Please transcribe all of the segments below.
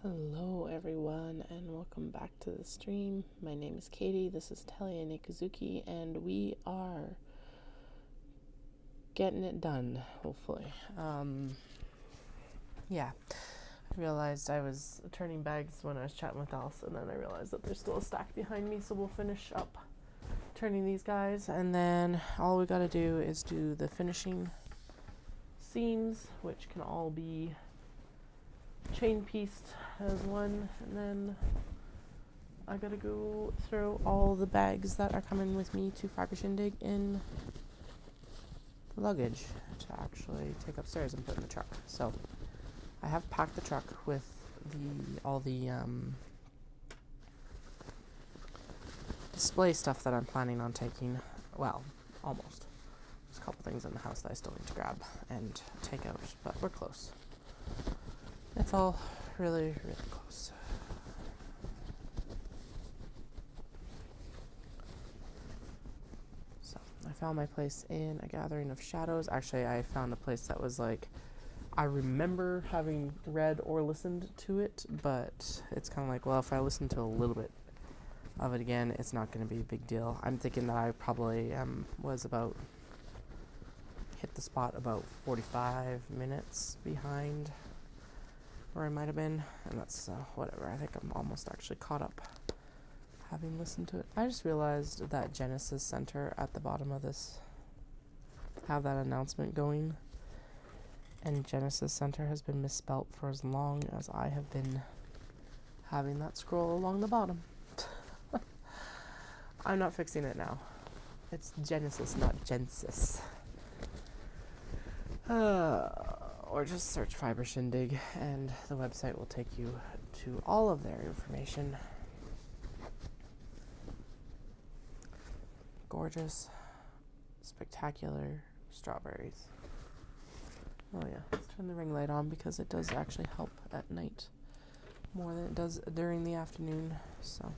Hello everyone and welcome back to the stream. My name is Katie, this is Telia Nikuzuki, and we are getting it done, hopefully. I realized I was turning bags when I was chatting with Dawson, and then I realized that there's still a stack behind me, so we'll finish up turning these guys, and then all we gotta do is do the finishing seams, which can all be chain pieced as one, and then I gotta go throw all the bags that are coming with me to Fibre Shindig in the luggage to actually take upstairs and put in the truck. So I have packed the truck with all the display stuff that I'm planning on taking. Well, almost. There's a couple things in the house that I still need to grab and take out, but we're close. It's all really, really close. So, I found my place in a gathering of shadows. Actually, I found a place that was like, I remember having read or listened to it, but it's kind of like, well, if I listen to a little bit of it again, it's not going to be a big deal. I'm thinking that I probably hit the spot about 45 minutes behind where I might have been, and that's whatever. I think I'm almost actually caught up having listened to it. I just realized that Genesis Center at the bottom of this have that announcement going, and Genesis Center has been misspelt for as long as I have been having that scroll along the bottom. I'm not fixing it now. It's Genesis, not Gensis. Or just search Fibre Shindig and the website will take you to all of their information. Gorgeous, spectacular strawberries. Oh yeah, let's turn the ring light on because it does actually help at night more than it does during the afternoon. So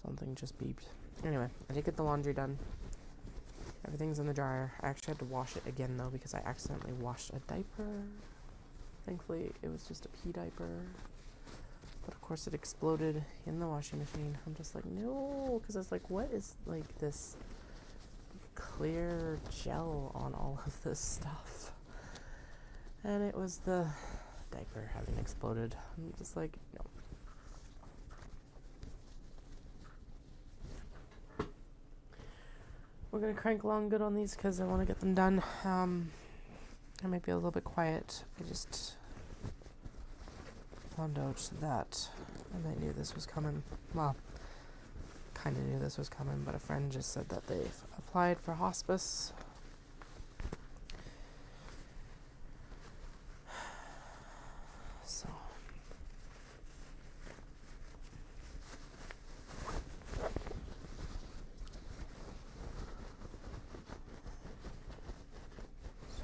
something just beeped. Anyway, I did get the laundry done. Everything's in the dryer. I actually had to wash it again though because I accidentally washed a diaper. Thankfully it was just a pee diaper. But of course it exploded in the washing machine. I'm just like, no, because I was like, what is like this clear gel on all of this stuff? And it was the diaper having exploded. I'm just like, no. We're going to crank along good on these because I want to get them done. I might be a little bit quiet. I just found out that, and I knew this was coming. Well, kind of knew this was coming, but a friend just said that they've applied for hospice. So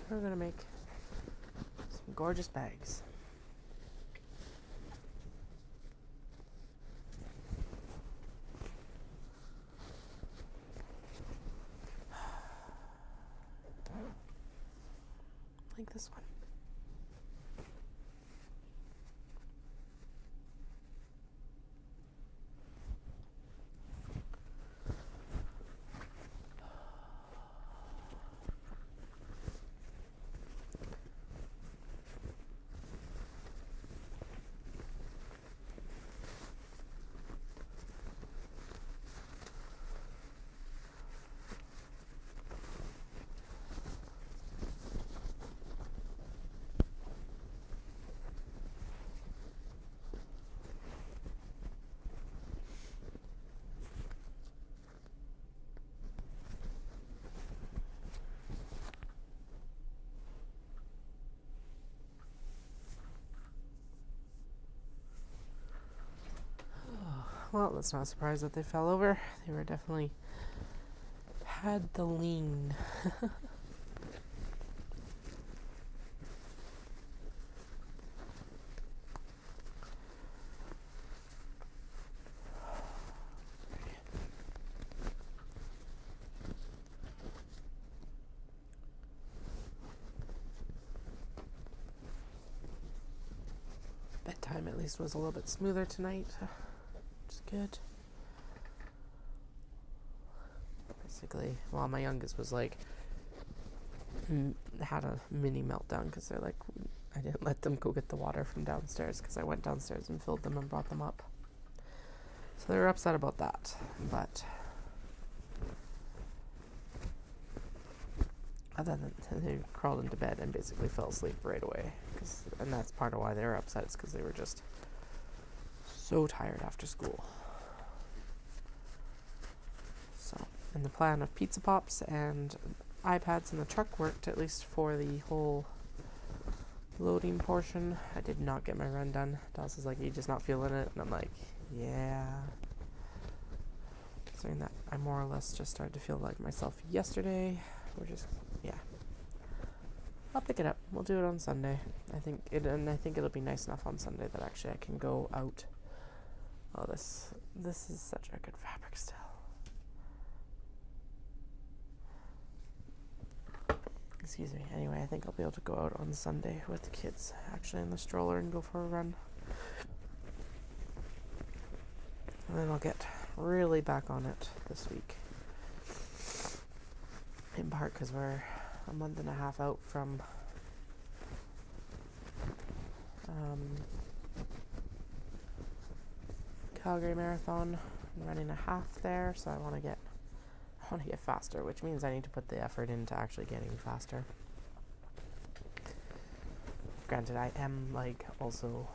we're going to make some gorgeous bags. Like this one. Well, that's not a surprise that they fell over. They were definitely had the lean. least was a little bit smoother tonight, which is good. Basically, well, my youngest was like, had a mini meltdown because they're like, I didn't let them go get the water from downstairs because I went downstairs and filled them and brought them up. So they were upset about that, but other than they crawled into bed and basically fell asleep right away. And that's part of why they were upset, is because they were just so tired after school. So, and the plan of pizza pops and iPads in the truck worked, at least for the whole loading portion. I did not get my run done. Dawson's like, you just not feeling it? And I'm like, yeah. Considering that I more or less just started to feel like myself yesterday. We're just, yeah. I'll pick it up. We'll do it on Sunday. I think it'll be nice enough on Sunday that actually I can go out. Oh, this is such a good fabric still. Excuse me. Anyway, I think I'll be able to go out on Sunday with the kids, actually in the stroller, and go for a run. And then I'll get really back on it this week. In part because we're a month and a half out from Calgary Marathon. I'm running a half there, so I want to get faster, which means I need to put the effort into actually getting faster. Granted, I am like also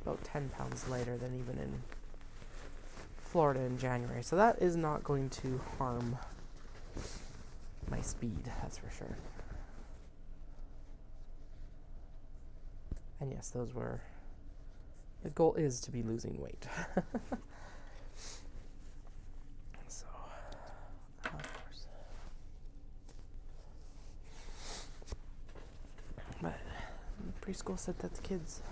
about 10 pounds lighter than even in Florida in January, so that is not going to harm my speed, that's for sure. And yes, the goal is to be losing weight. So, of course. But preschool said that the kids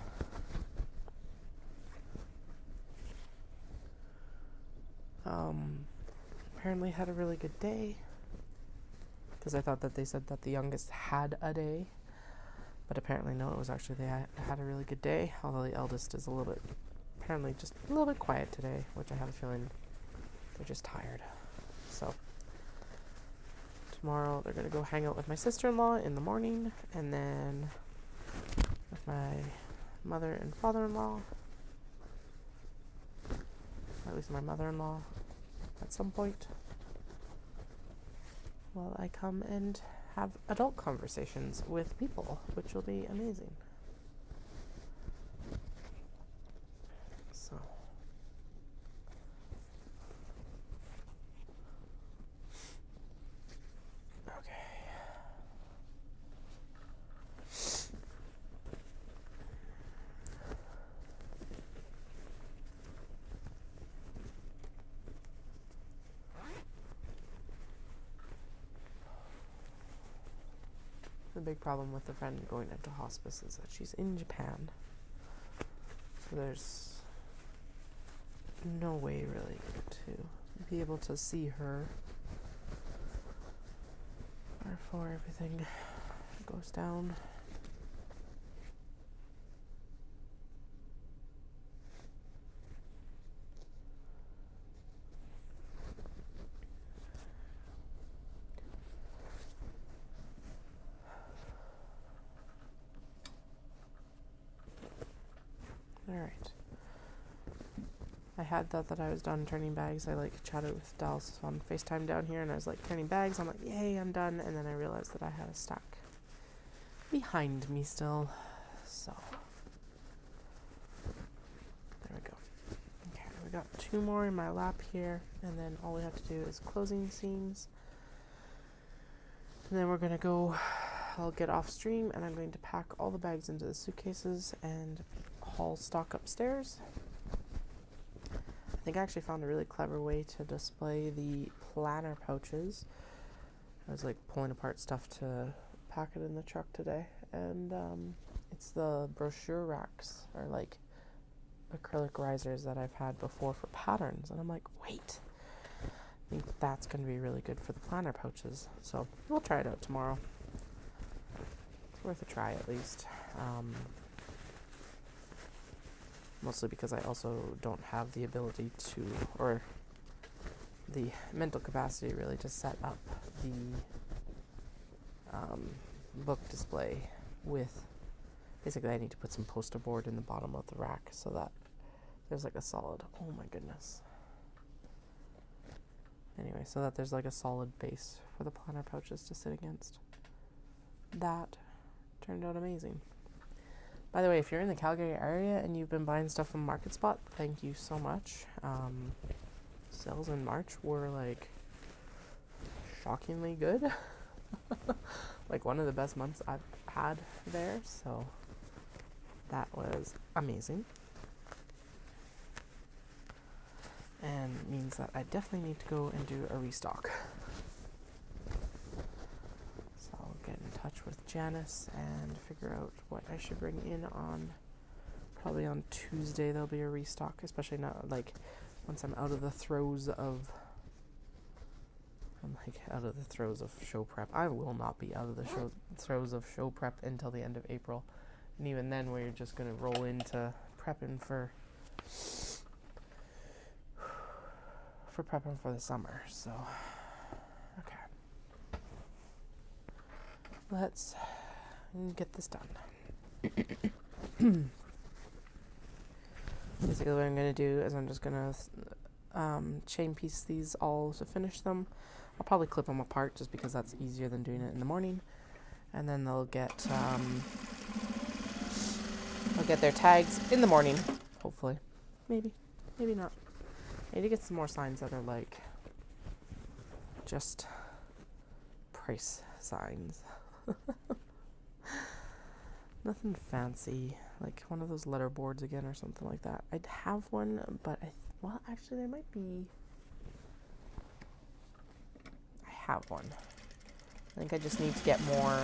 apparently had a really good day. Because I thought that they said that the youngest had a day. But apparently no, it was actually they had a really good day. Although the eldest is apparently just a little bit quiet today, which I have a feeling they're just tired. So tomorrow they're going to go hang out with my sister-in-law in the morning. And then with my mother and father-in-law. Or at least my mother-in-law at some point. Well, I come and have adult conversations with people, which will be amazing. So, okay. The big problem with the friend going into hospice is that she's in Japan. So there's no way really to be able to see her before everything goes down. Alright. I had thought that I was done turning bags. I chatted with Dawson on FaceTime down here, and I was turning bags. I'm like, yay, I'm done. And then I realized that I had a stack behind me still. So there we go. Okay, we got 2 more in my lap here, and then all we have to do is closing seams. And then we're gonna go. I'll get off stream, and I'm going to pack all the bags into the suitcases and haul stock upstairs. I think I actually found a really clever way to display the planner pouches. I was pulling apart stuff to pack it in the truck today, and it's the brochure racks, or acrylic risers that I've had before for patterns, and I'm like, wait, I think that's going to be really good for the planner pouches. So we'll try it out tomorrow. It's worth a try at least. mostly because I also don't have the ability to, or the mental capacity really, to set up the book display with, basically I need to put some poster board in the bottom of the rack so that there's like a solid, oh my goodness. Anyway, so that there's like a solid base for the planner pouches to sit against. That turned out amazing. By the way, if you're in the Calgary area and you've been buying stuff from Market Spot, thank you so much. Sales in March were like shockingly good. Like one of the best months I've had there, so that was amazing. And means that I definitely need to go and do a restock. So I'll get in touch with Janice and figure out what I should bring in on, probably on Tuesday there'll be a restock, especially now, like, once I'm out of the throes of, show prep. I will not be out of the throes of show prep until the end of April. And even then, we're just going to roll into prepping for prepping for the summer. So, okay. Let's get this done. Basically, what I'm going to do is I'm just going to chain piece these all to finish them. I'll probably clip them apart just because that's easier than doing it in the morning. And then they'll get their tags in the morning, hopefully. Maybe not. I need to get some more signs that are like just price signs. Nothing fancy, like one of those letter boards again or something like that. I'd have one, but well, actually there might be. I have one. I think I just need to get more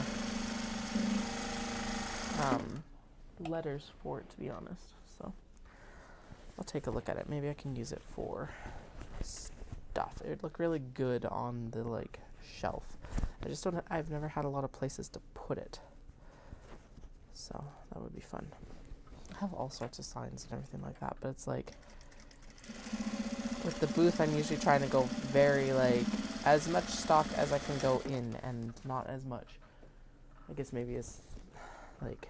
letters for it, to be honest. So I'll take a look at it. Maybe I can use it for stuff. It would look really good on the like shelf. I just don't. I've never had a lot of places to put it, so that would be fun. I have all sorts of signs and everything like that, but it's like with the booth, I'm usually trying to go very like as much stock as I can go in, and not as much. I guess maybe it's like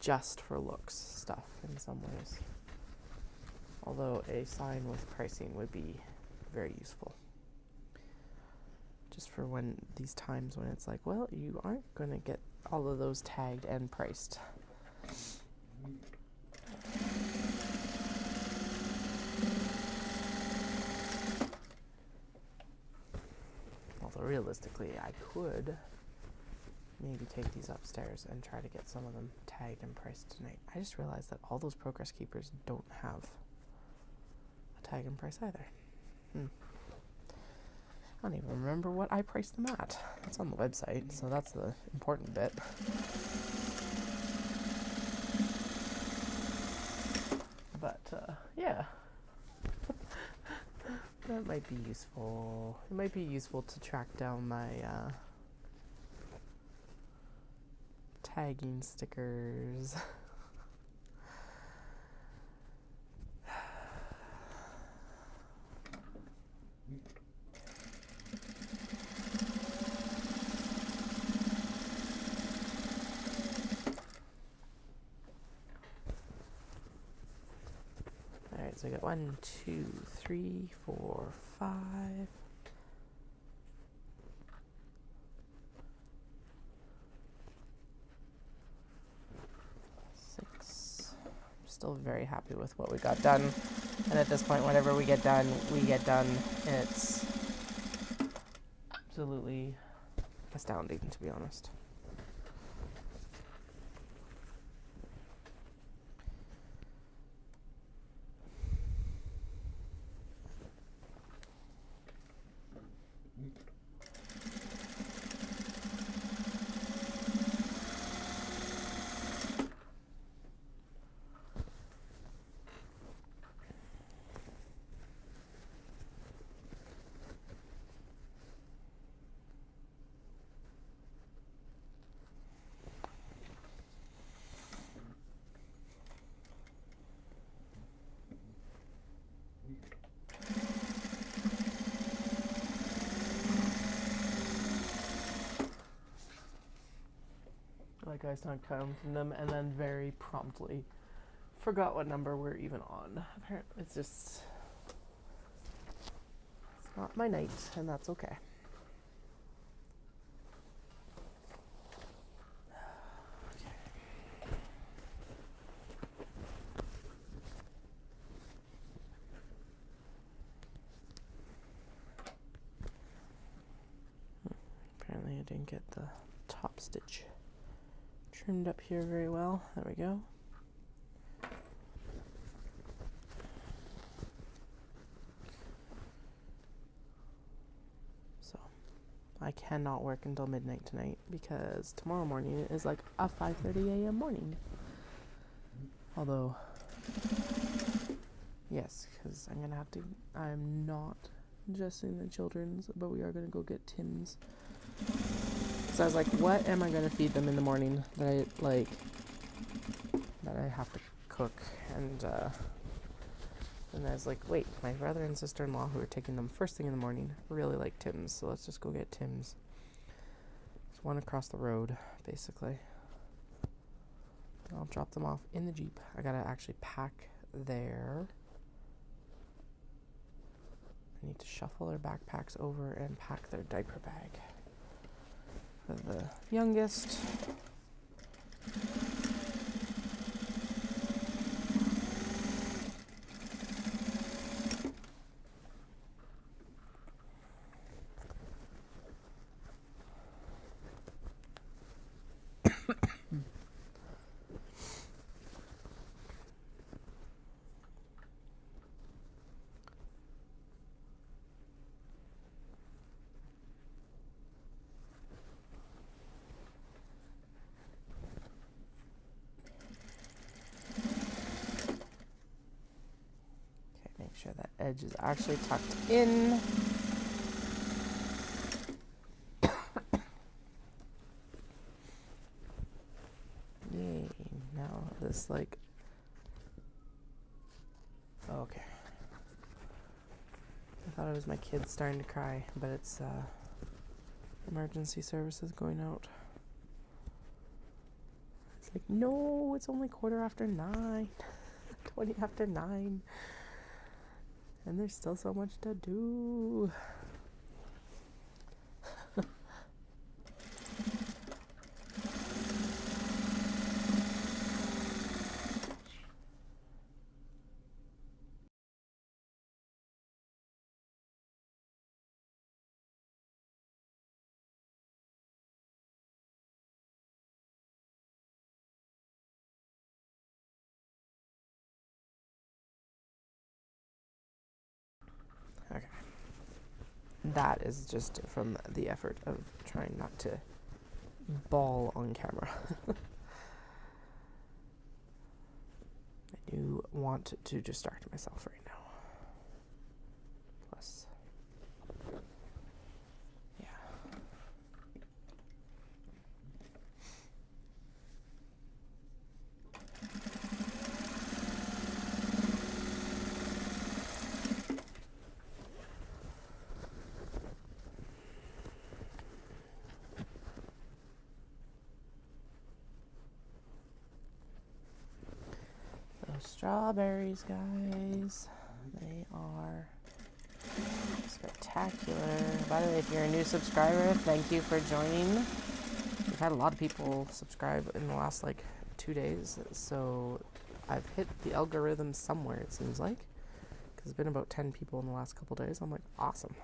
just for looks stuff in some ways. Although a sign with pricing would be very useful. Just for when these times when it's like, well, you aren't going to get all of those tagged and priced. Although realistically, I could maybe take these upstairs and try to get some of them tagged and priced tonight. I just realized that all those Progress Keepers don't have a tag and price either. I don't even remember what I priced them at. It's on the website, so that's the important bit. But, yeah. That might be useful. It might be useful to track down my, tagging stickers. Alright, so I got 1, 2, 3, 4, 5. 6. I'm still very happy with what we got done. And at this point, whatever we get done, we get done. It's absolutely astounding, to be honest. like I started counting them and then very promptly forgot what number we're even on. Apparently it's just, it's not my night, and that's okay. Apparently I didn't get the top stitch trimmed up here very well. There we go. So I cannot work until midnight tonight because tomorrow morning is like a 5:30 a.m. morning. Although, yes, because I'm gonna have to, I'm not adjusting the children's, but we are gonna go get Tim's. So I was like, what am I gonna feed them in the morning that I have to cook? And I was like, wait, my brother and sister-in-law who are taking them first thing in the morning really like Tim's, so let's just go get Tim's. There's one across the road, basically. I'll drop them off in the Jeep. I gotta actually pack their, I need to shuffle their backpacks over and pack their diaper bag for the youngest. Sure that edge is actually tucked in. Yay. Now this like, oh, okay. I thought it was my kids starting to cry, but it's emergency services going out. It's like, no, it's only 9:15, 20 after 9. And there's still so much to do. Okay. That is just from the effort of trying not to bawl on camera. I do want to distract myself right now. Plus, yeah. Strawberries, guys. They are spectacular. By the way, if you're a new subscriber, thank you for joining. We've had a lot of people subscribe in the last like 2 days, so I've hit the algorithm somewhere, it seems like, because it's been about 10 people in the last couple days. I'm like, awesome.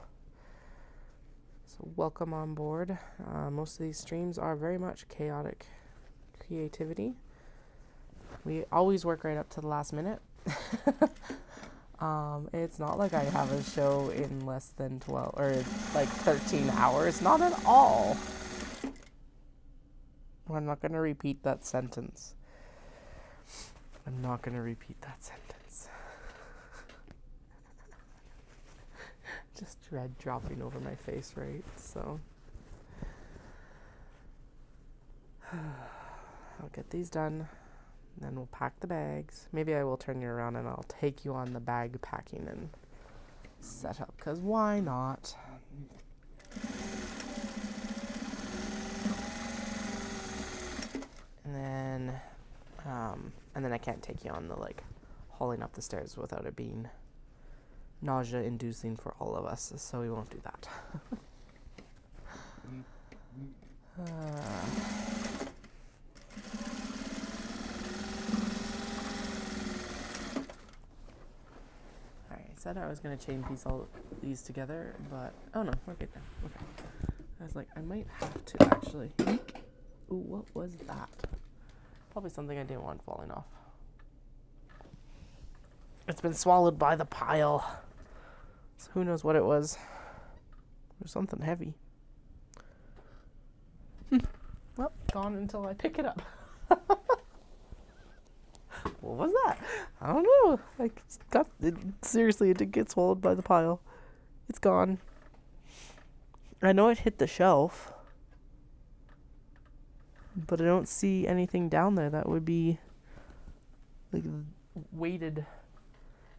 So welcome on board. Most of these streams are very much chaotic creativity. We always work right up to the last minute. It's not like I have a show in less than 12 or like 13 hours. Not at all. I'm not going to repeat that sentence. I'm not going to repeat that sentence. Just dread dropping over my face, right? So I'll get these done. Then we'll pack the bags. Maybe I will turn you around and I'll take you on the bag packing and set up, because why not? can't take you on the, like, hauling up the stairs without it being nausea-inducing for all of us, so we won't do that. Alright, I said I was going to chain piece all these together, but... Oh no, we're good now. Okay. I was like, I might have to actually... Ooh, what was that? Probably something I didn't want falling off. It's been swallowed by the pile. So who knows what it was. There's something heavy. Well, gone until I pick it up. What was that? I don't know. Seriously, it did get swallowed by the pile. It's gone. I know it hit the shelf, but I don't see anything down there that would be like weighted.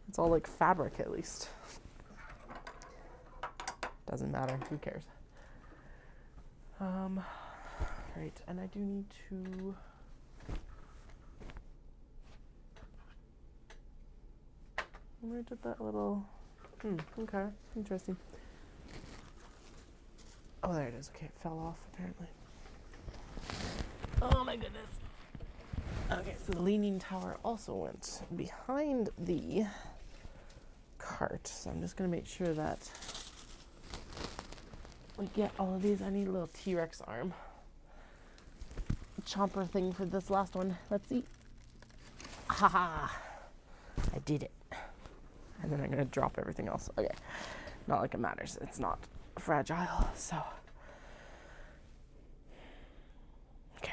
It's all like fabric, at least. Doesn't matter. Who cares? Right, and I do need to... Where did that little... okay, interesting. Oh, there it is. Okay, it fell off, apparently. Oh my goodness. Okay, so the leaning tower also went behind the cart. So I'm just going to make sure that we get all of these. I need a little T-Rex arm. Chomper thing for this last one. Let's see. Haha. I did it. And then I'm going to drop everything else. Okay. Not like it matters. It's not fragile, so... Okay.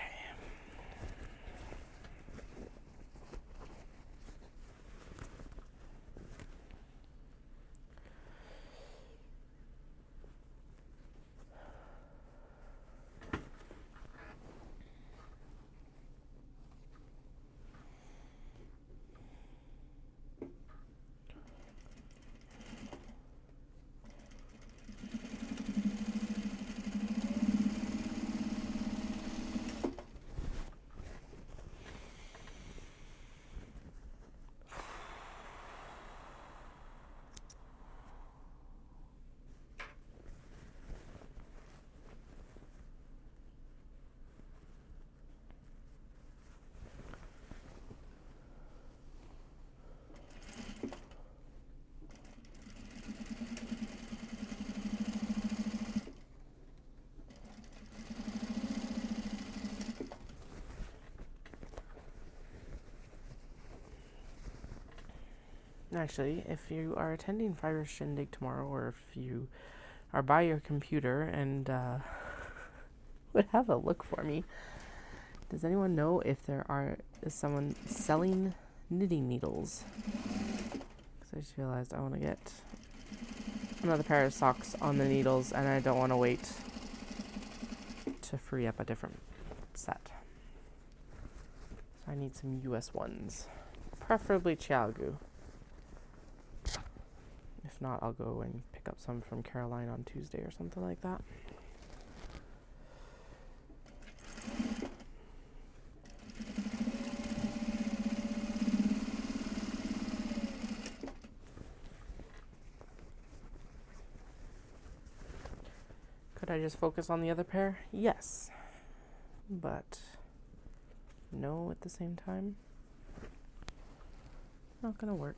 Actually, if you are attending Fibre Shindig tomorrow, or if you are by your computer and would have a look for me, does anyone know if is someone selling knitting needles? Because I just realized I want to get another pair of socks on the needles, and I don't want to wait to free up a different set. So I need some US ones, preferably Chiaogu. If not, I'll go and pick up some from Caroline on Tuesday or something like that. Could I just focus on the other pair? Yes. But no at the same time. Not gonna work.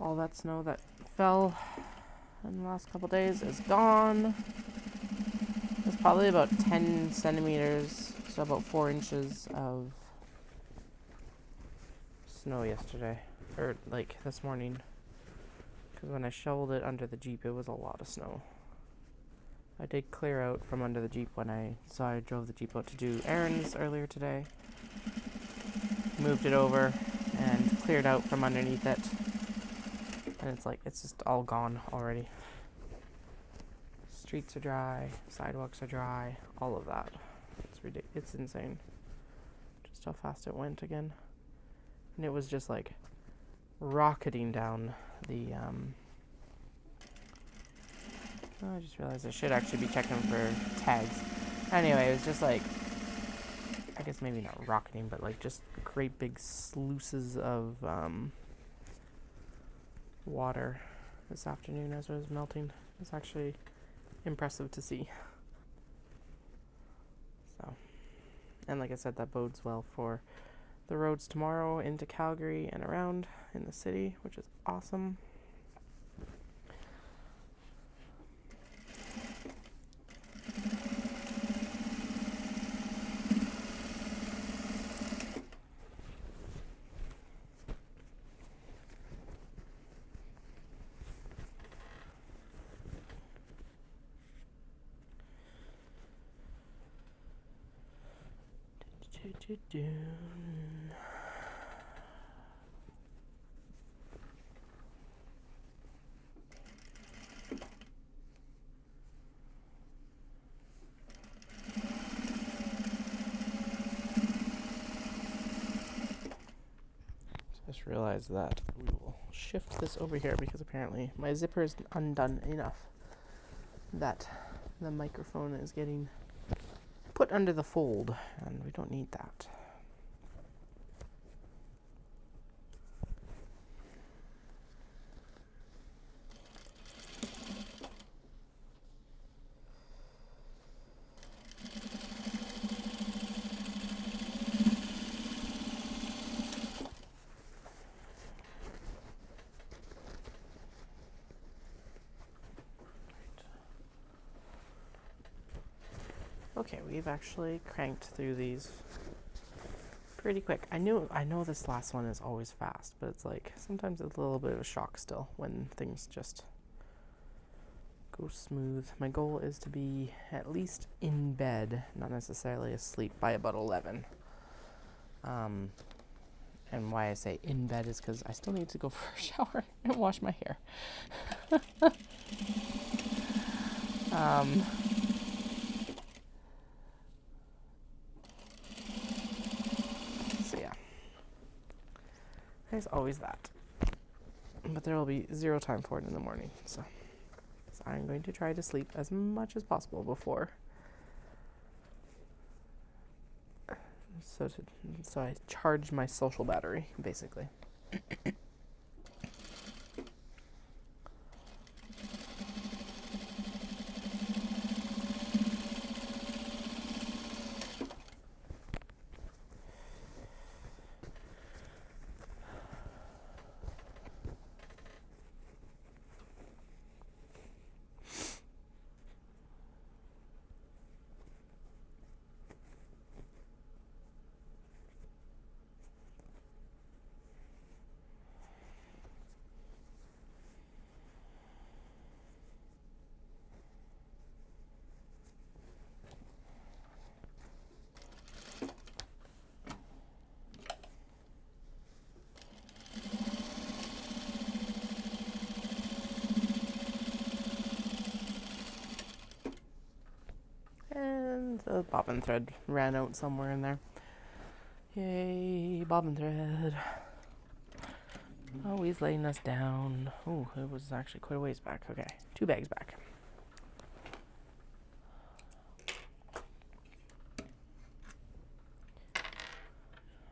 All that snow that fell in the last couple days is gone. It's probably about 10 centimeters, so about 4 inches of snow yesterday, or like this morning, because when I shoveled it under the Jeep, it was a lot of snow. I did clear out from under the Jeep when I drove the Jeep out to do errands earlier today. Moved it over and cleared out from underneath it. And it's like, it's just all gone already. Streets are dry, sidewalks are dry, all of that. It's ridiculous. It's insane. Just how fast it went again. And it was just like rocketing down the, I just realized I should actually be checking for tags. Anyway, it was just like, I guess maybe not rocketing, but like just great big sluices of water this afternoon as it was melting. It's actually impressive to see. So, and like I said, that bodes well for the roads tomorrow into Calgary and around in the city, which is awesome. Just realized that we will shift this over here because apparently my zipper is undone enough that the microphone is getting put under the fold, and we don't need that. Okay, we've actually cranked through these pretty quick. I know this last one is always fast, but it's like sometimes it's a little bit of a shock still when things just go smooth. My goal is to be at least in bed, not necessarily asleep, by about 11. And why I say in bed is because I still need to go for a shower and wash my hair. So yeah, there's always that. But there will be zero time for it in the morning, so I'm going to try to sleep as much as possible before. So I charge my social battery, basically. And the bobbin thread ran out somewhere in there. Yay, bobbin thread. Always laying us down. Oh, it was actually quite a ways back. Okay, 2 bags back.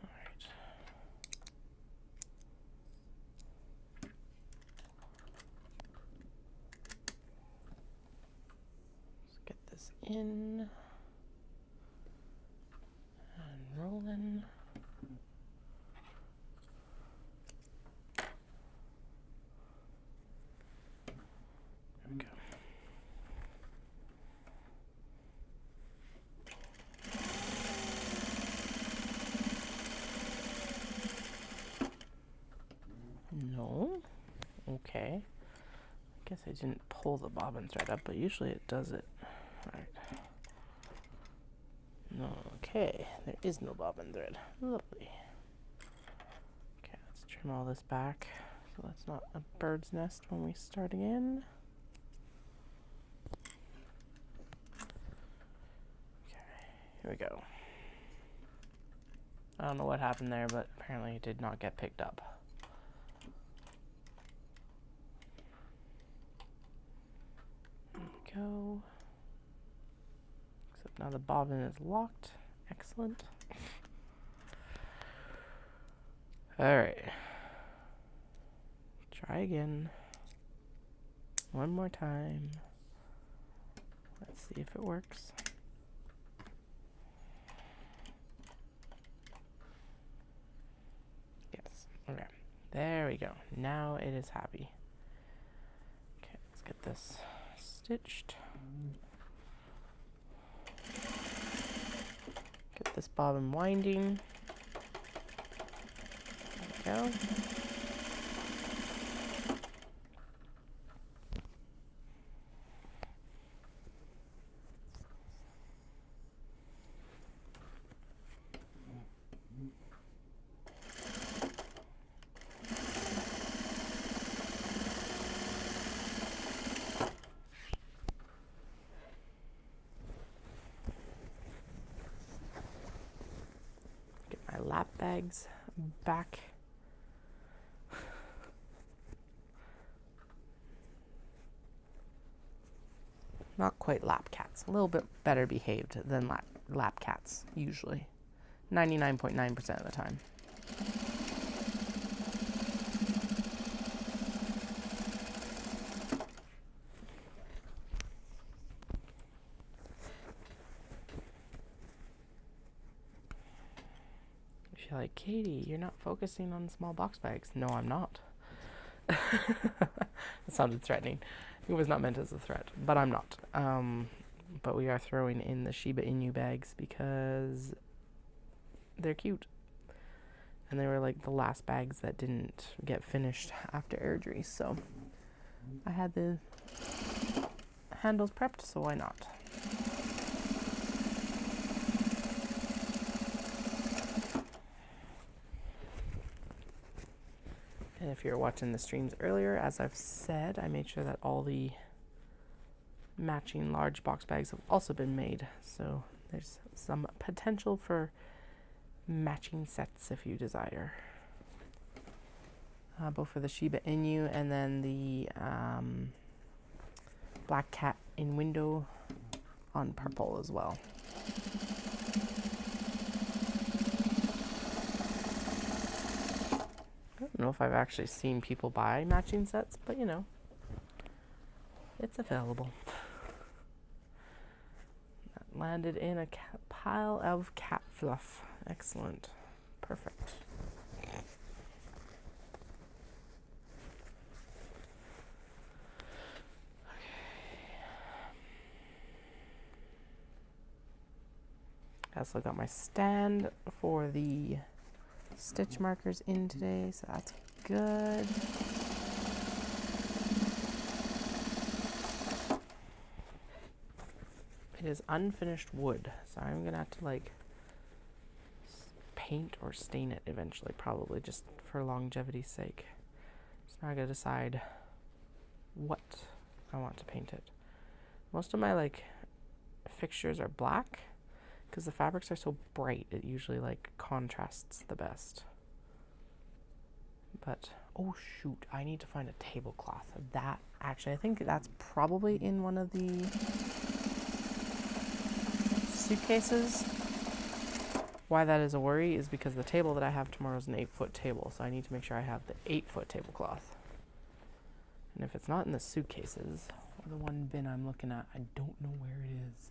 Alright. Let's get this in. And rolling. There we go. No. Okay. I guess I didn't pull the bobbin thread up, but usually it does it. Alright. No, okay. There is no bobbin thread. Lovely. Okay, let's trim all this back So that's not a bird's nest when we start again. Okay, here we go. I don't know what happened there, but apparently it did not get picked up. There we go. Except now the bobbin is locked. Excellent. Alright. Try again. One more time. Let's see if it works. Yes. Okay. There we go. Now it is happy. Okay, let's get this stitched. Get this bobbin winding. There we go. Get my lap bags back. Not quite lap cats. A little bit better behaved than lap cats, usually. 99.9% of the time. If you're like, Katie, you're not focusing on small box bags. No, I'm not. That sounded threatening. It was not meant as a threat, but I'm not. But we are throwing in the Shiba Inu bags because they're cute. And they were like the last bags that didn't get finished after airdrie, so I had the handles prepped, so why not? And if you're watching the streams earlier, as I've said, I made sure that all the matching large box bags have also been made. So there's some potential for matching sets if you desire. Both for the Shiba Inu and then the black cat in window on purple as well. I don't know if I've actually seen people buy matching sets, but you know, it's available. That landed in a pile of cat fluff. Excellent. Perfect. I also got my stand for the stitch markers in today, so that's good. It is unfinished wood, so I'm gonna have to like paint or stain it eventually, probably just for longevity's sake. So now I gotta decide what I want to paint it. Most of my like fixtures are black because the fabrics are so bright, it usually like contrasts the best. But oh shoot, I need to find a tablecloth. That actually, I think that's probably in one of the suitcases. Why that is a worry is because the table that I have tomorrow is an 8-foot table, so I need to make sure I have the 8-foot tablecloth. And if it's not in the suitcases, or the one bin I'm looking at, I don't know where it is.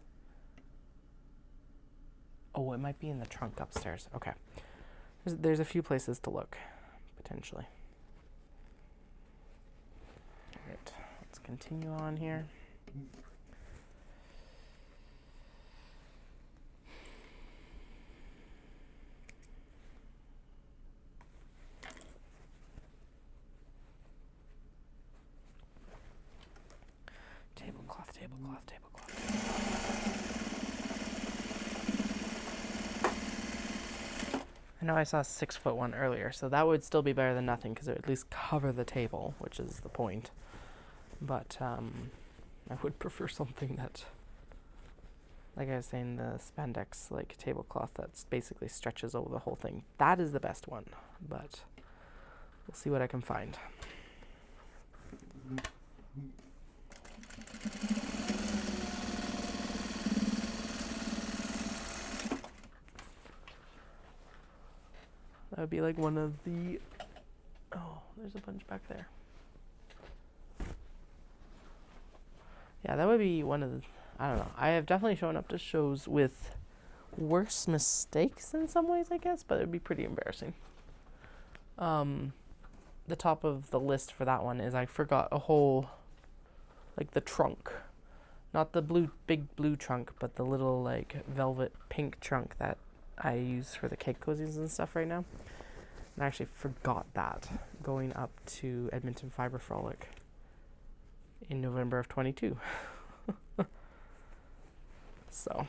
Oh, it might be in the trunk upstairs. Okay. There's a few places to look, potentially. All right, let's continue on here. Tablecloth, tablecloth, tablecloth. I know I saw a 6-foot one earlier, so that would still be better than nothing because it would at least cover the table, which is the point. But I would prefer something that, like I was saying, the spandex like tablecloth that's basically stretches over the whole thing. That is the best one, but we'll see what I can find. That would be like one of the... Oh, there's a bunch back there. Yeah, that would be one of the... I don't know. I have definitely shown up to shows with worse mistakes in some ways, I guess, but it would be pretty embarrassing. The top of the list for that one is I forgot a whole, like the trunk. Not the big blue trunk, but the little like velvet pink trunk that I use for the cake cozies and stuff right now. And I actually forgot that going up to Edmonton Fibre Frolic in November of 22. So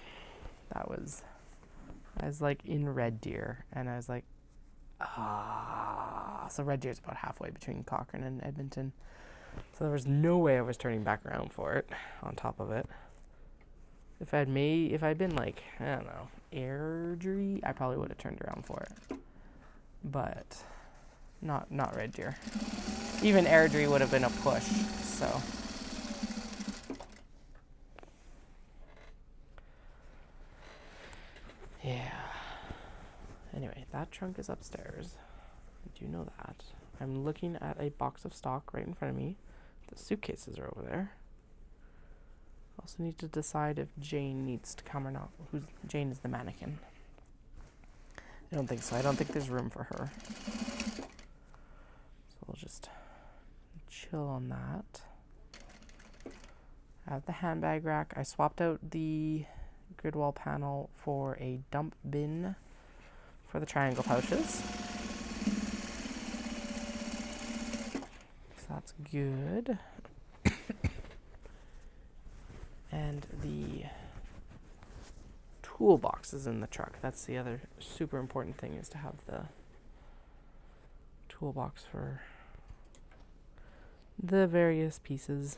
that was, I was like in Red Deer and I was like, so Red Deer's about halfway between Cochrane and Edmonton. So there was no way I was turning back around for it on top of it. If I'd been like, I don't know, Airdrie, I probably would have turned around for it. But not Red Deer. Even Airdrie would have been a push, so. Yeah. Anyway, that trunk is upstairs. I do know that. I'm looking at a box of stock right in front of me. The suitcases are over there. Also need to decide if Jane needs to come or not. Jane is the mannequin. I don't think so. I don't think there's room for her. So we'll just chill on that. I have the handbag rack. I swapped out the grid wall panel for a dump bin for the triangle pouches. So that's good. And the toolbox is in the truck. That's the other super important thing, is to have the toolbox for the various pieces.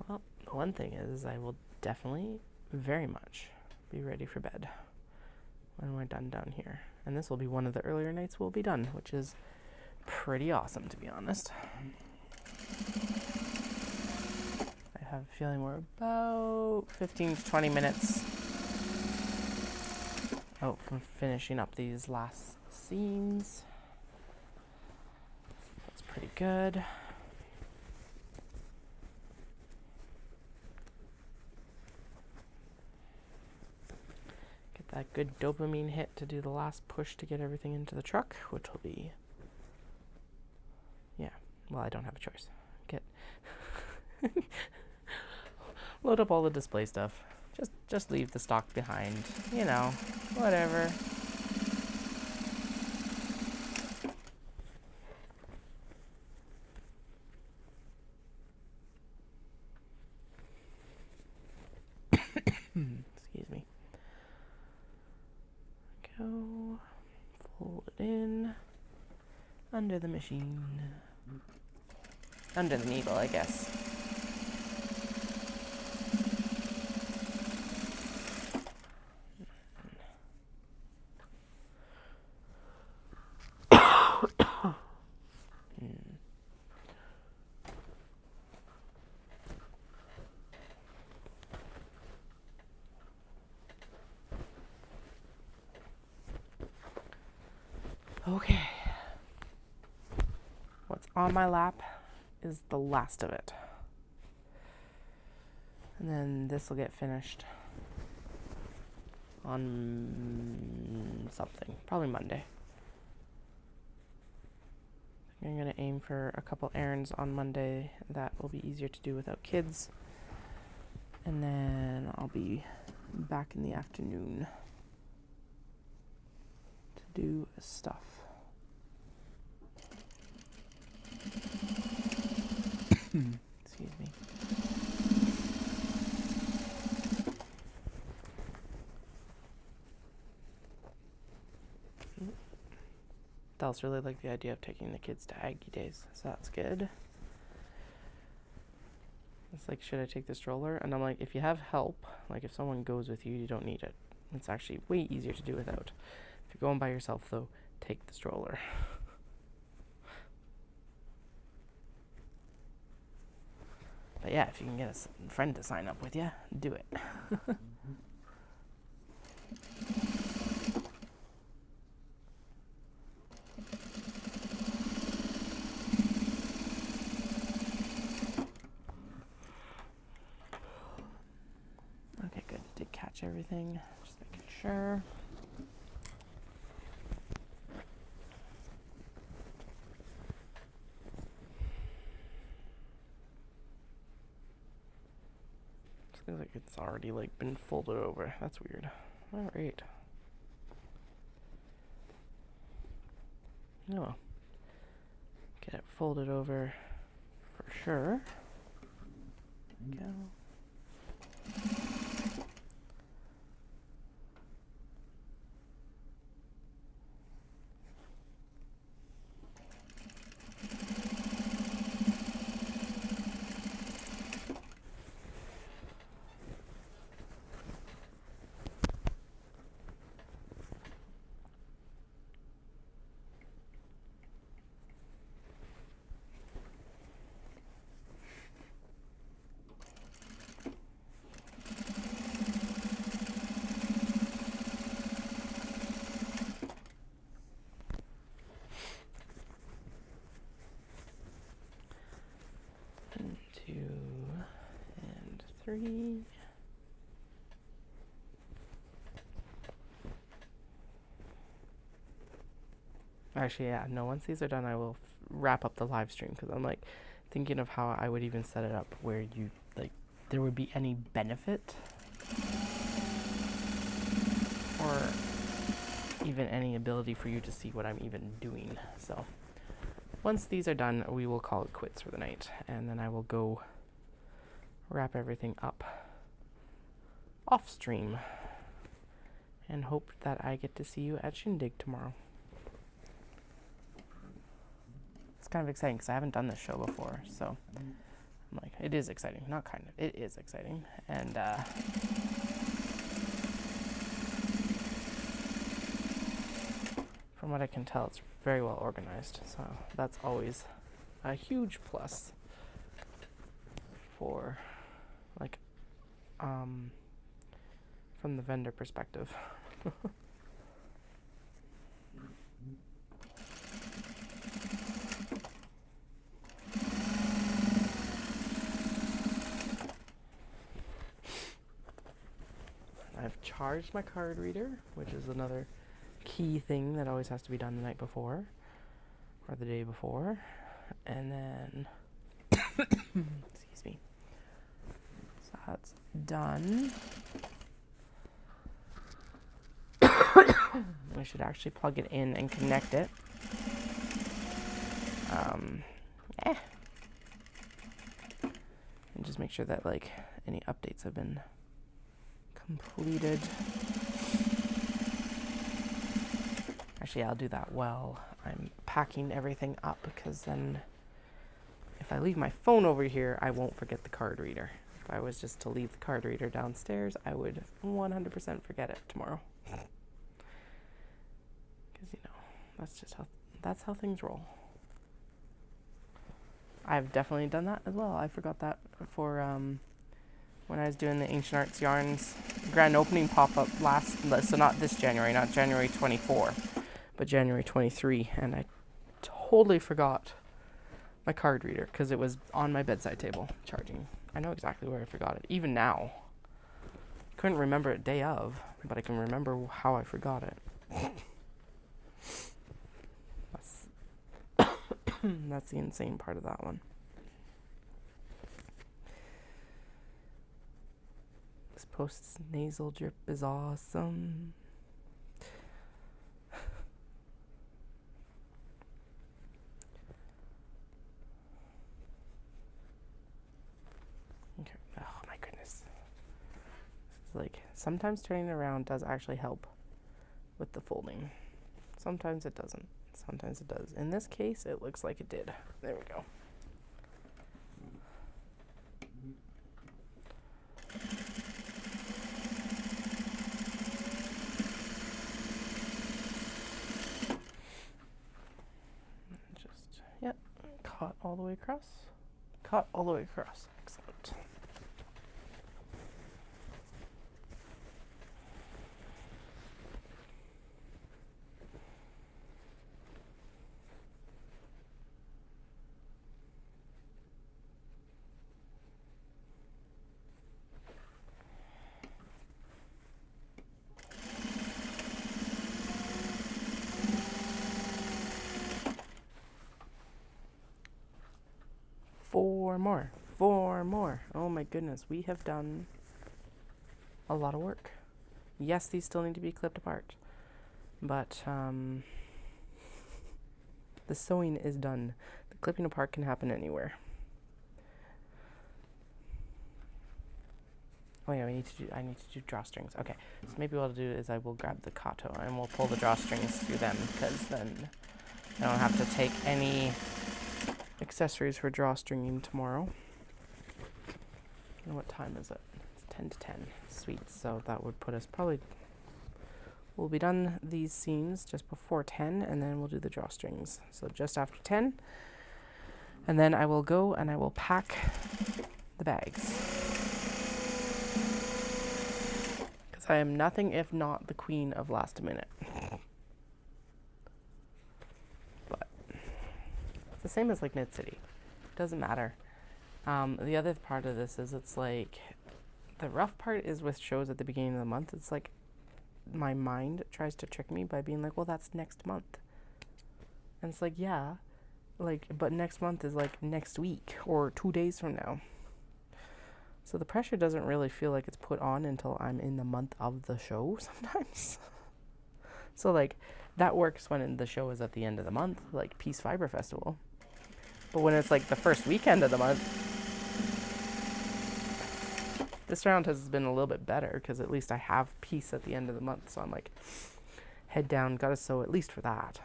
Well, the one thing is I will definitely very much be ready for bed when we're done down here. And this will be one of the earlier nights we'll be done, which is pretty awesome, to be honest. I have a feeling we're about 15 to 20 minutes out from finishing up these last seams. That's pretty good. Get that good dopamine hit to do the last push to get everything into the truck, which will be, yeah, well, I don't have a choice. Load up all the display stuff. Just leave the stock behind. You know, whatever. Excuse me. Go. Fold it in. Under the machine. Under the needle, I guess. on my lap is the last of it. And then this will get finished on something, probably Monday. I'm going to aim for a couple errands on Monday that will be easier to do without kids. And then I'll be back in the afternoon to do stuff. Excuse me. Dallas really liked the idea of taking the kids to Aggie Days, so that's good. It's like, should I take the stroller? And I'm like, if you have help, like if someone goes with you, you don't need it. It's actually way easier to do without. If you're going by yourself, though, take the stroller. But yeah, if you can get a friend to sign up with you, do it. Okay, good. Did catch everything. Just making sure. Looks like it's already like been folded over. That's weird. All right. No. Get it folded over for sure. Go. Three. Actually, yeah, no, once these are done, I will wrap up the live stream, because I'm like thinking of how I would even set it up where you, like, there would be any benefit or even any ability for you to see what I'm even doing. So once these are done, we will call it quits for the night, and then I will go wrap everything up off stream and hope that I get to see you at Shindig tomorrow. It's kind of exciting because I haven't done this show before, so I'm like, it is exciting. Not kind of, it is exciting. And from what I can tell, it's very well organized, so that's always a huge plus for like from the vendor perspective. I've charged my card reader, which is another key thing that always has to be done the night before or the day before. And then excuse me. So that's done. We should actually plug it in and connect it. And just make sure that like any updates have been completed. Actually, I'll do that while I'm packing everything up, because then if I leave my phone over here, I won't forget the card reader. If I was just to leave the card reader downstairs, I would 100% forget it tomorrow. Because, you know, that's how things roll. I've definitely done that as well. I forgot that for when I was doing the Ancient Arts Yarns grand opening pop-up so not this January, not January 24, but January 23, and I totally forgot my card reader, because it was on my bedside table charging. I know exactly where I forgot it. Even now. Couldn't remember it day of, but I can remember how I forgot it. That's the insane part of that one. This post-nasal drip is awesome. Okay. Oh my goodness. This is like, sometimes turning it around does actually help with the folding. Sometimes it doesn't. Sometimes it does. In this case, it looks like it did. There we go. Just, yep, caught all the way across. Caught all the way across. Excellent. Four more. Oh my goodness, we have done a lot of work. Yes, these still need to be clipped apart, but the sewing is done. The clipping apart can happen anywhere. Oh yeah, I need to do drawstrings. Okay, so maybe what I'll do is I will grab the kato and we'll pull the drawstrings through them, because then I don't have to take any accessories for drawstringing tomorrow. And what time is it? It's 10 to 10. Sweet. So that would put us probably, we'll be done these seams just before 10, and then we'll do the drawstrings. So just after 10. And then I will go and I will pack the bags. Because I am nothing if not the queen of last minute. But it's the same as like Mid City. Doesn't matter. The other part of this is it's like, the rough part is with shows at the beginning of the month. It's like my mind tries to trick me by being like, well, that's next month. And it's like, yeah, like, but next month is like next week or 2 days from now. So the pressure doesn't really feel like it's put on until I'm in the month of the show sometimes. So like that works when the show is at the end of the month, like Peace Fibre Festival. But when it's like the first weekend of the month, this round has been a little bit better because at least I have peace at the end of the month. So I'm like, head down, gotta sew at least for that.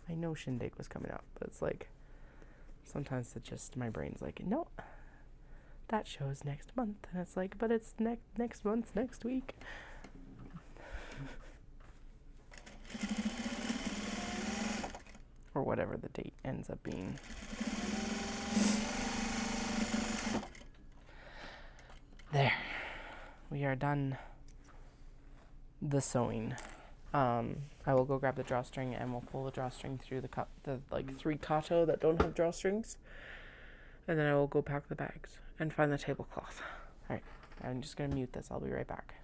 I know Shindig was coming up, but it's like, sometimes it just, my brain's like, no, that show's next month. And it's like, but it's next month's next week. Or whatever the date ends up being. There. We are done the sewing. I will go grab the drawstring and we'll pull the drawstring through the like 3 kato that don't have drawstrings. And then I will go pack the bags and find the tablecloth. Alright, I'm just going to mute this. I'll be right back.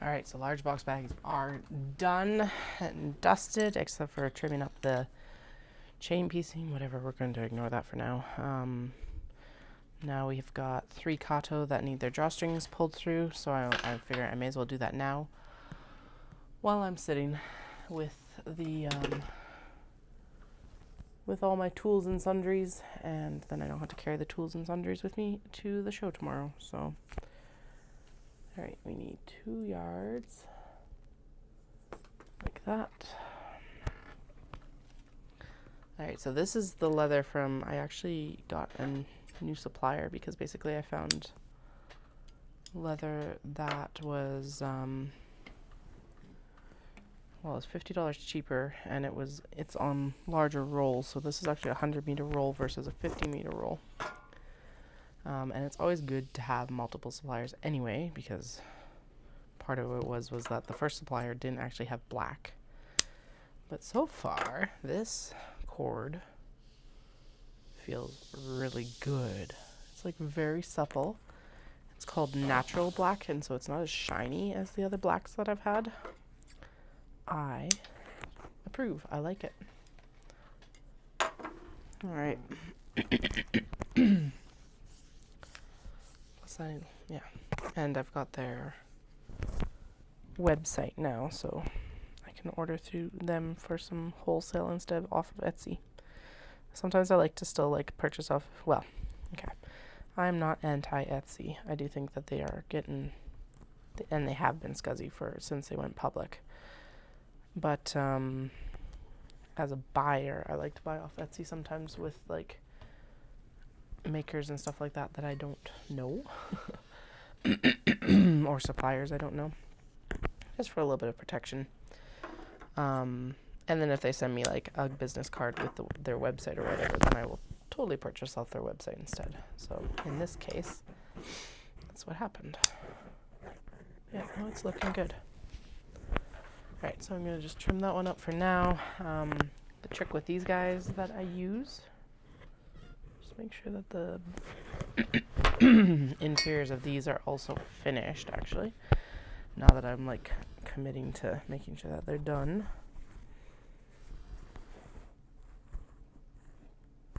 Alright, so large box bags are done and dusted, except for trimming up the chain piecing, whatever. We're going to ignore that for now. Now we've got 3 kato that need their drawstrings pulled through, so I figure I may as well do that now while I'm sitting with the with all my tools and sundries, and then I don't have to carry the tools and sundries with me to the show tomorrow. So alright, we need 2 yards like that. Alright, so this is the leather from, I actually got a new supplier because basically I found leather that was well, it's $50 cheaper, and it's on larger rolls. So this is actually a 100-meter roll versus a 50-meter roll. And it's always good to have multiple suppliers anyway, because part of it was that the first supplier didn't actually have black. But so far, this cord feels really good. It's like very supple. It's called natural black, and so it's not as shiny as the other blacks that I've had. I approve. I like it. Alright. Yeah. And I've got their website now, so I can order through them for some wholesale instead of off of Etsy. Sometimes I like to still purchase off, well, okay. I'm not anti-Etsy. I do think that they are getting, and they have been scuzzy since they went public. But as a buyer, I like to buy off Etsy sometimes with makers and stuff like that I don't know. Or suppliers I don't know. Just for a little bit of protection. And then if they send me a business card with their website or whatever, then I will totally purchase off their website instead. So in this case, that's what happened. Yeah, no, it's looking good. Alright, so I'm going to just trim that one up for now. The trick with these guys that I use, just make sure that the interiors of these are also finished, actually. Now that I'm committing to making sure that they're done.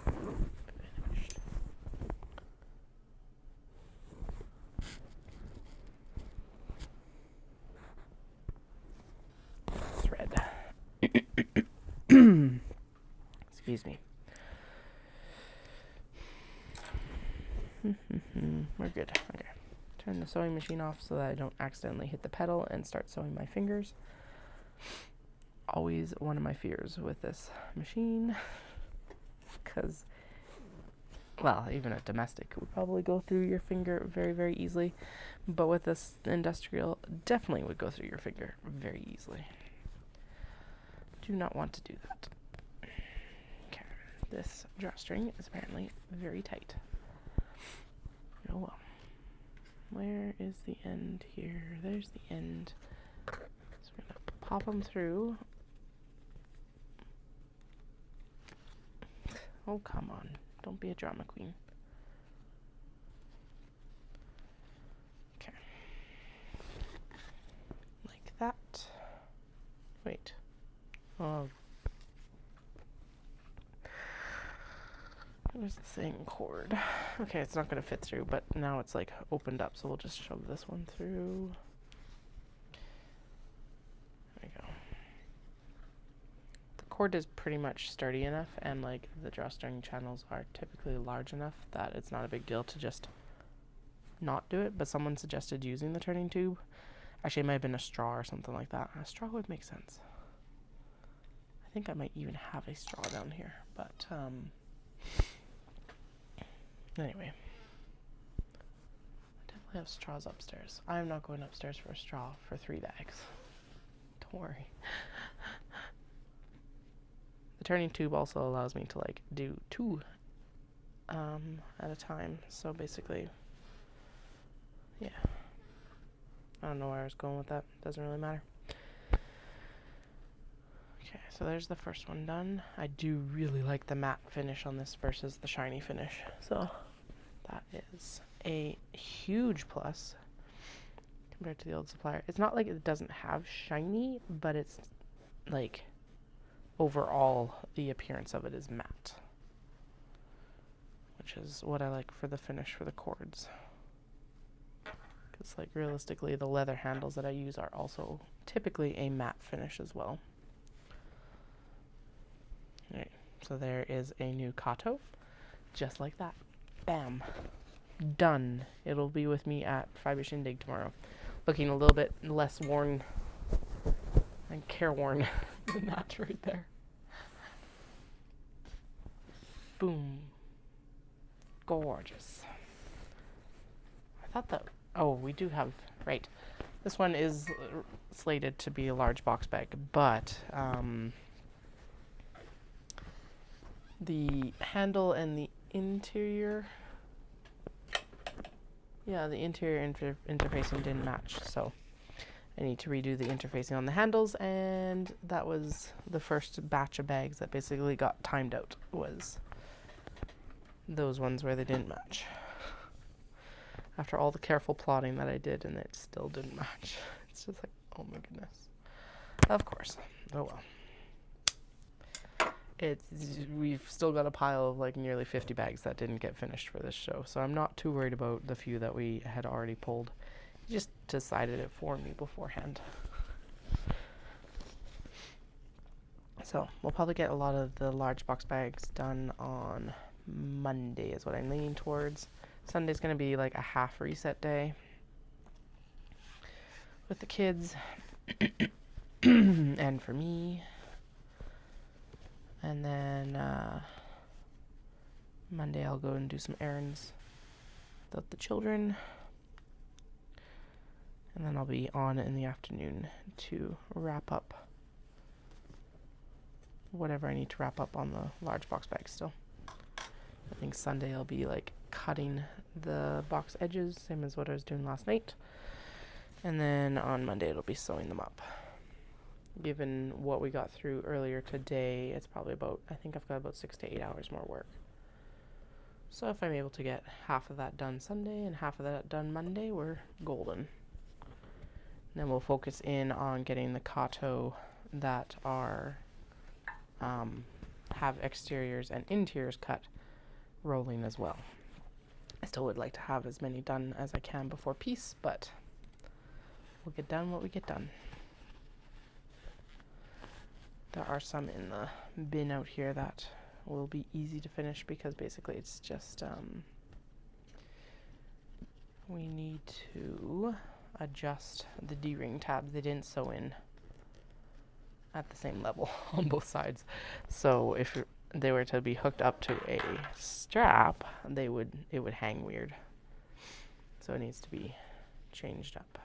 Finished. Thread. Excuse me. We're good. Okay. Turn the sewing machine off so that I don't accidentally hit the pedal and start sewing my fingers. Always one of my fears with this machine. Because, well, even a domestic would probably go through your finger very, very easily. But with this industrial, definitely would go through your finger very easily. Do not want to do that. Okay. This drawstring is apparently very tight. Oh well. Where is the end here? There's the end. So we're going to pop them through. Oh, come on. Don't be a drama queen. Okay. Like that. Wait. Oh. Where's the same cord? Okay, it's not going to fit through, but now it's opened up, so we'll just shove this one through. There we go. The cord is pretty much sturdy enough, and the drawstring channels are typically large enough that it's not a big deal to just not do it, but someone suggested using the turning tube. Actually, it might have been a straw or something like that. A straw would make sense. I think I might even have a straw down here, but anyway, I definitely have straws upstairs. I'm not going upstairs for a straw for 3 bags. Don't worry. The turning tube also allows me to do 2 at a time. So basically, yeah. I don't know where I was going with that. Doesn't really matter. Okay, so there's the first one done. I do really like the matte finish on this versus the shiny finish. So that is a huge plus compared to the old supplier. It's not like it doesn't have shiny, but it's like overall the appearance of it is matte, which is what I like for the finish for the cords. Because like realistically the leather handles that I use are also typically a matte finish as well. Alright, so there is a new Kato, just like that. Bam. Done. It'll be with me at Fibre Shindig tomorrow. Looking a little bit less worn and careworn than that right there. Boom. Gorgeous. I thought that, oh, we do have, right. This one is slated to be a large box bag, but the handle and the interior, yeah, the interior interfacing didn't match, so I need to redo the interfacing on the handles, and that was the first batch of bags that basically got timed out, was those ones where they didn't match. After all the careful plotting that I did, and it still didn't match. It's just like, oh my goodness. Of course. Oh well. We've still got a pile of like nearly 50 bags that didn't get finished for this show, so I'm not too worried about the few that we had already pulled. He just decided it for me beforehand. So we'll probably get a lot of the large box bags done on Monday is what I'm leaning towards. Sunday's going to be like a half reset day with the kids and for me. And then Monday I'll go and do some errands with the children. And then I'll be on in the afternoon to wrap up whatever I need to wrap up on the large box bag still. I think Sunday I'll be like cutting the box edges, same as what I was doing last night. And then on Monday it'll be sewing them up. Given what we got through earlier today, it's probably about, I think I've got about 6 to 8 hours more work. So if I'm able to get half of that done Sunday and half of that done Monday, we're golden. And then we'll focus in on getting the Kato that are have exteriors and interiors cut rolling as well. I still would like to have as many done as I can before peace, but we'll get done what we get done. There are some in the bin out here that will be easy to finish because basically it's just we need to adjust the D-ring tabs. They didn't sew in at the same level on both sides. So if they were to be hooked up to a strap, it would hang weird. So it needs to be changed up.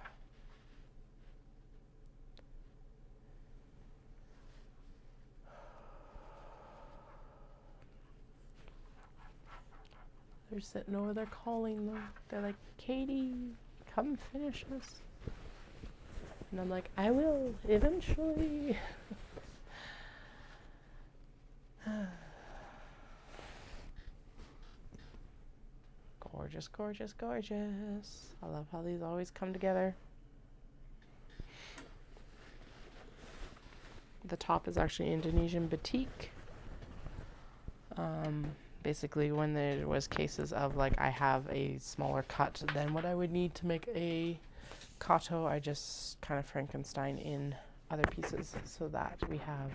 They're sitting over there calling them. They're like, Katie, come finish us. And I'm like, I will, eventually. Gorgeous, gorgeous, gorgeous. I love how these always come together. The top is actually Indonesian batik. Basically, when there was cases of like I have a smaller cut than what I would need to make a Kato, I just kind of Frankenstein in other pieces so that we have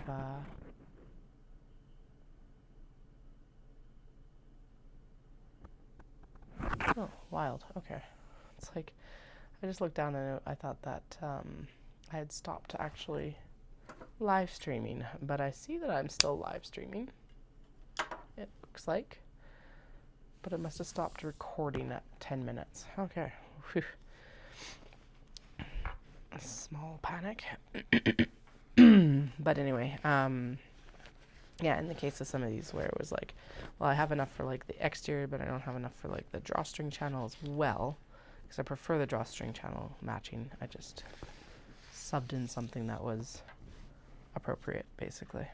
oh, wild. Okay. It's like I just looked down and I thought that I had stopped actually live streaming, but I see that I'm still live streaming. It looks like, but it must have stopped recording at 10 minutes. Okay. Whew. A small panic. But anyway, yeah, in the case of some of these where it was like, well, I have enough for like the exterior, but I don't have enough for like the drawstring channel as well, because I prefer the drawstring channel matching. I just subbed in something that was appropriate, basically.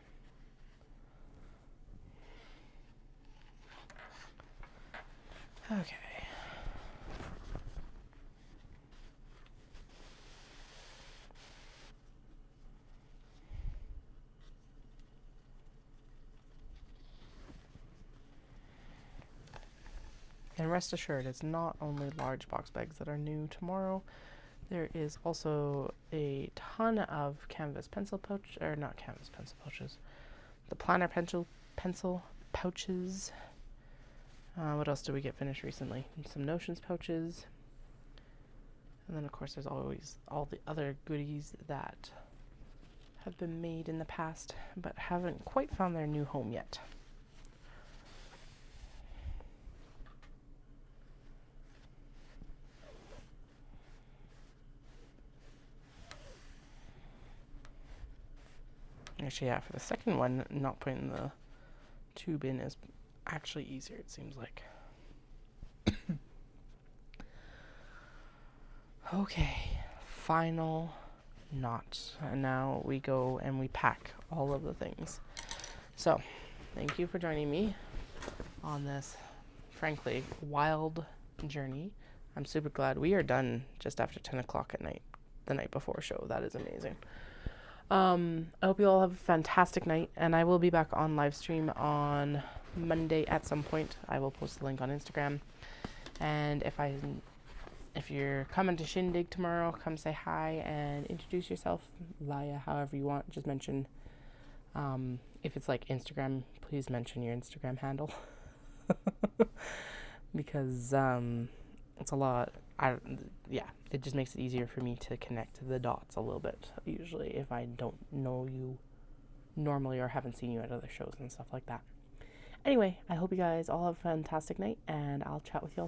Okay. And rest assured, it's not only large box bags that are new tomorrow. There is also a ton of canvas pencil pouch, or not canvas pencil pouches, the planner pencil pouches. What else did we get finished recently? Some Notions pouches. And then of course there's always all the other goodies that have been made in the past but haven't quite found their new home yet. Actually, yeah, for the second one, not putting the tube in is actually easier, it seems like. Okay, final knot. And now we go and we pack all of the things. So, thank you for joining me on this, frankly, wild journey. I'm super glad we are done just after 10 o'clock at night, the night before show. That is amazing. I hope you all have a fantastic night, and I will be back on live stream on Monday at some point. I will post the link on Instagram, and if you're coming to Shindig tomorrow, come say hi and introduce yourself via however you want. Just mention, if it's like Instagram, please mention your Instagram handle because it's a lot. It just makes it easier for me to connect the dots a little bit, usually, if I don't know you normally or haven't seen you at other shows and stuff like that. Anyway, I hope you guys all have a fantastic night, and I'll chat with you all